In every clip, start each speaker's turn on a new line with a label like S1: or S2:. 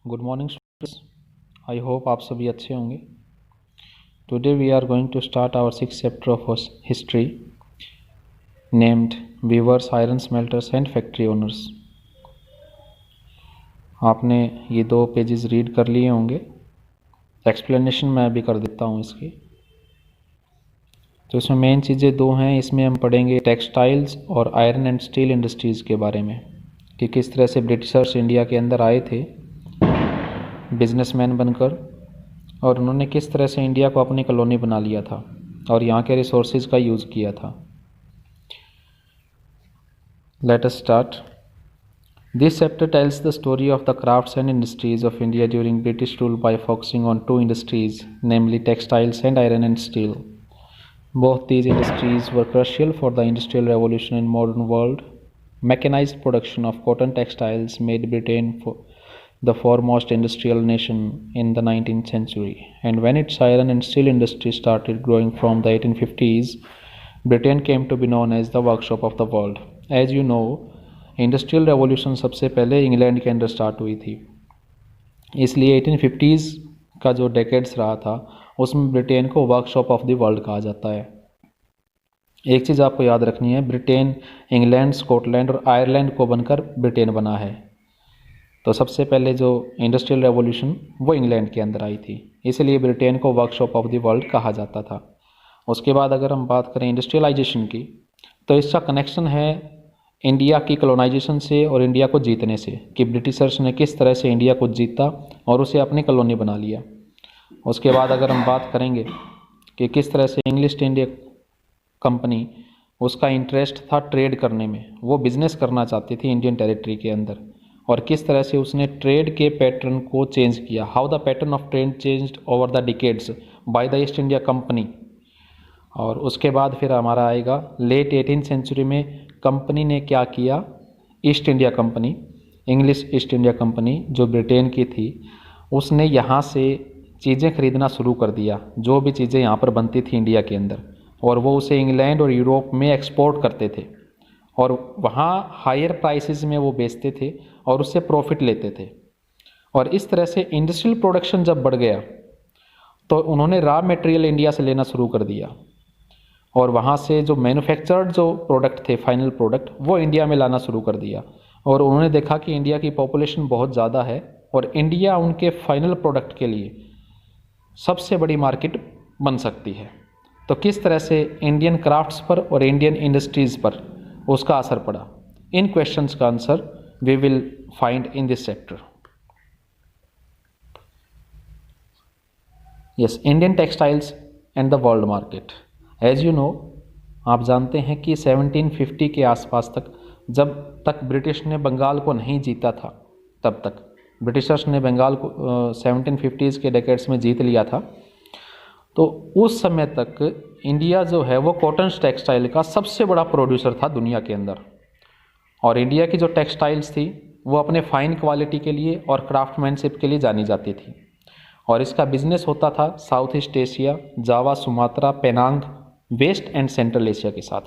S1: Good morning students. I hope आप सभी अच्छे होंगे। Today we are going to start our 6th chapter of history named weavers, iron smelters and factory owners. आपने ये 2 pages read कर लिए होंगे। एक्सप्लेनेशन मैं अभी कर देता हूँ इसकी। तो इसमें मेन चीज़ें 2 हैं। इसमें हम पढ़ेंगे टेक्सटाइल्स और आयरन एंड स्टील इंडस्ट्रीज़ के बारे में कि किस तरह से ब्रिटिशर्स इंडिया के अंदर आए थे बिजनेसमैन बनकर, और उन्होंने किस तरह से इंडिया को अपनी कॉलोनी बना लिया था और यहाँ के रिसोर्सेज का यूज़ किया था। Let us start. This chapter tells the story of the crafts and industries of India during British rule by focusing on 2 industries, namely textiles and iron and steel. Both these industries were crucial for the industrial revolution in modern world. Mechanized production of cotton textiles made Britain the foremost industrial nation in the 19th century, and when its iron and steel industry started growing from the 1850s, Britain came to be known as the workshop of the world. As you know, industrial revolution सबसे पहले England के अंदर start हुई थी, इसलिए 1850s का जो decades रहा था उसमें ब्रिटेन को वर्कशॉप ऑफ द वर्ल्ड कहा जाता है। एक चीज़ आपको याद रखनी है, ब्रिटेन इंग्लैंड, स्कॉटलैंड और आयरलैंड को बनकर ब्रिटेन बना है। तो सबसे पहले जो इंडस्ट्रियल रेवोल्यूशन वो इंग्लैंड के अंदर आई थी, इसलिए ब्रिटेन को वर्कशॉप ऑफ द वर्ल्ड कहा जाता था। उसके बाद अगर हम बात करें इंडस्ट्रियलाइजेशन की, तो इसका कनेक्शन है इंडिया की कॉलोनाइजेशन से और इंडिया को जीतने से, कि ब्रिटिशर्स ने किस तरह से इंडिया को जीता और उसे अपनी कॉलोनी बना लिया। उसके बाद अगर हम बात करेंगे कि किस तरह से इंग्लिश ईस्ट इंडिया कंपनी, उसका इंटरेस्ट था ट्रेड करने में, वो बिज़नेस करना चाहती थी इंडियन टेरिटरी के अंदर, और किस तरह से उसने ट्रेड के पैटर्न को चेंज किया। How the pattern of trade changed over the decades by the east India company. और उसके बाद फिर हमारा आएगा लेट 18th सेंचुरी में कंपनी ने क्या किया। East India company, English east India company जो ब्रिटेन की थी, उसने यहाँ से चीज़ें खरीदना शुरू कर दिया, जो भी चीज़ें यहाँ पर बनती थी इंडिया के अंदर, और वो उसे इंग्लैंड और यूरोप में एक्सपोर्ट करते थे और वहाँ हायर प्राइसेस में वो बेचते थे और उससे प्रॉफिट लेते थे। और इस तरह से इंडस्ट्रियल प्रोडक्शन जब बढ़ गया तो उन्होंने रॉ मटेरियल इंडिया से लेना शुरू कर दिया और वहाँ से जो मैन्युफैक्चर्ड जो प्रोडक्ट थे, फाइनल प्रोडक्ट, वो इंडिया में लाना शुरू कर दिया। और उन्होंने देखा कि इंडिया की पॉपुलेशन बहुत ज़्यादा है और इंडिया उनके फाइनल प्रोडक्ट के लिए सबसे बड़ी मार्केट बन सकती है। तो किस तरह से इंडियन क्राफ्ट्स पर और इंडियन इंडस्ट्रीज़ पर उसका असर पड़ा, इन क्वेश्चंस का answer we will find in this chapter. Yes, Indian textiles and the world market. As you know, आप जानते हैं कि 1750 के आसपास तक, जब तक ब्रिटिश ने बंगाल को नहीं जीता था, तब तक ब्रिटिशर्स ने बंगाल को 1750s के डेकेड्स में जीत लिया था, तो उस समय तक इंडिया जो है वो कॉटन टेक्सटाइल का सबसे बड़ा प्रोड्यूसर था दुनिया के अंदर। और इंडिया की जो टेक्सटाइल्स थी वो अपने फाइन क्वालिटी के लिए और क्राफ्टमैनशिप के लिए जानी जाती थी, और इसका बिजनेस होता था South East Asia, Java, Sumatra, Penang, West and Central Asia के साथ।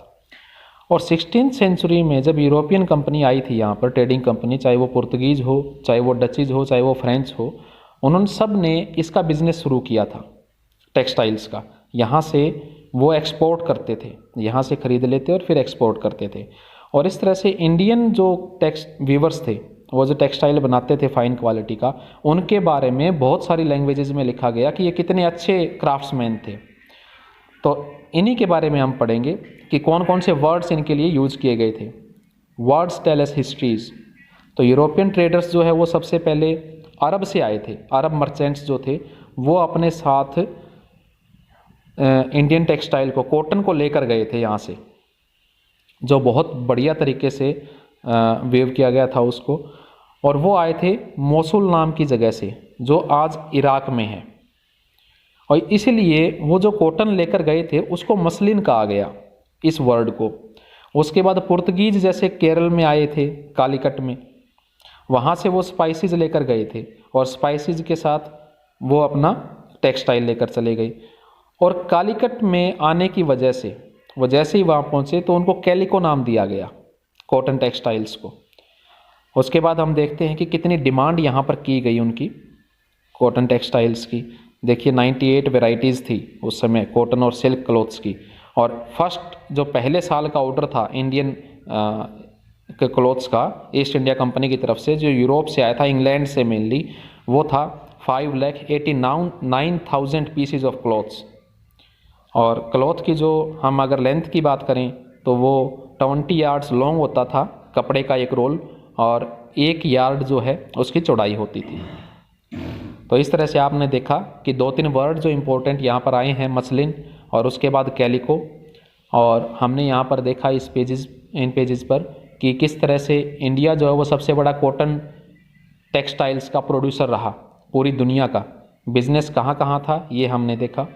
S1: और 16th सेंचुरी में जब यूरोपियन कंपनी आई थी यहाँ पर, ट्रेडिंग कंपनी, चाहे वो पुर्तगीज़ हो, चाहे वो डचीज़ हो, चाहे वो फ्रेंच हो, उन्होंने सब ने इसका बिजनेस शुरू किया था टेक्सटाइल्स का। यहाँ से वो एक्सपोर्ट करते थे, यहाँ से ख़रीद लेते और फिर एक्सपोर्ट करते थे। और इस तरह से इंडियन जो वीवर्स थे, वो जो टेक्सटाइल बनाते थे फाइन क्वालिटी का, उनके बारे में बहुत सारी लैंग्वेजेस में लिखा गया कि ये कितने अच्छे क्राफ्ट्समैन थे। तो इन्हीं के बारे में हम पढ़ेंगे कि कौन कौन से वर्ड्स इनके लिए यूज़ किए गए थे। Words tell us histories. तो यूरोपियन ट्रेडर्स जो है वो सबसे पहले अरब से आए थे। अरब मर्चेंट्स जो थे वो अपने साथ इंडियन टेक्सटाइल को, कॉटन को लेकर गए थे यहाँ से, जो बहुत बढ़िया तरीके से वेव किया गया था उसको। और वो आए थे मोसुल नाम की जगह से, जो आज इराक में है, और इसीलिए वो जो कॉटन लेकर गए थे उसको मसलिन कहा गया, इस वर्ड को। उसके बाद पुर्तगीज जैसे केरल में आए थे, कालीकट में, वहाँ से वो स्पाइसेस लेकर गए थे और स्पाइसेस के साथ वो अपना टेक्सटाइल लेकर चले गए। और कालीकट में आने की वजह से वो जैसे ही वहाँ पहुँचे तो उनको कैलिको नाम दिया गया, कॉटन टेक्सटाइल्स को। उसके बाद हम देखते हैं कि कितनी डिमांड यहाँ पर की गई उनकी कॉटन टेक्सटाइल्स की। देखिए 98 वेराइटीज़ थी उस समय कॉटन और सिल्क क्लोथ्स की। और फर्स्ट जो पहले साल का ऑर्डर था इंडियन के क्लोथ्स का ईस्ट इंडिया कंपनी की तरफ से, जो यूरोप से आया था, इंग्लैंड से मेनली, वो था 5,89,000 पीसीज ऑफ क्लॉथ्स। और क्लॉथ की जो हम अगर लेंथ की बात करें तो वो 20 यार्ड्स लॉन्ग होता था कपड़े का एक रोल, और 1 यार्ड जो है उसकी चौड़ाई होती थी। तो इस तरह से आपने देखा कि 2-3 वर्ड जो इम्पोर्टेंट यहाँ पर आए हैं, मसलिन और उसके बाद कैलिको। और हमने यहाँ पर देखा इन पेजेस पर कि किस तरह से इंडिया जो है वो सबसे बड़ा कॉटन टेक्सटाइल्स का प्रोड्यूसर रहा, पूरी दुनिया का बिजनेस कहाँ कहाँ था ये हमने देखा।